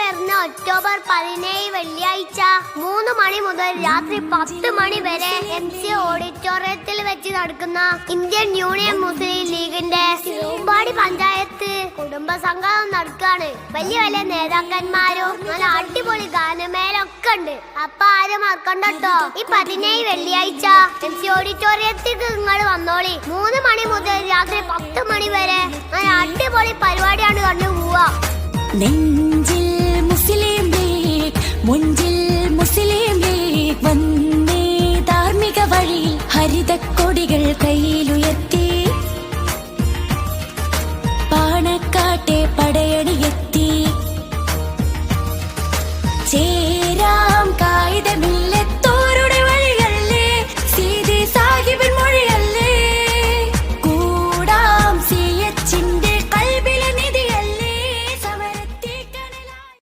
വരുന്ന ഒക്ടോബർ 17 വെള്ളിയാഴ്ച 3 മണി മുതൽ രാത്രി 10 മണി വരെ MC ഓഡിറ്റോറിയത്തിൽ വെച്ച് നടക്കുന്ന ഇന്ത്യൻ യൂണിയൻ മുസ്ലിം ലീഗിന്റെ തിരുവമ്പാടി പഞ്ചായത്ത് കുടുംബ സംഗമം നടക്കാണ്. വലിയ വലിയ നേതാക്കന്മാരും നല്ല അടിപൊളി ഗാനമേളൊക്കെ ഉണ്ട്. അപ്പൊ ആരും മറക്കണ്ടോ, ഈ 17 വെള്ളിയാഴ്ച MC ഓഡിറ്റോറിയത്തിൽ നിങ്ങൾ വന്നോളി. 3 മണി മുതൽ രാത്രി 10 മണി വരെ നല്ല അടിപൊളി പരിപാടിയാണ് കണ്ടു പോവാ. നെഞ്ചിൽ മുസ്ലിം ലീഗ്, മുഞ്ചിൽ മുസ്ലിം ലീഗ് വന്നേ ധാർമ്മിക വഴിയിൽ ഹരിതക്കൊടികൾ കയ്യിലുയർത്തി. പാണക്കാട്ടെ പടയണിയെത്തി.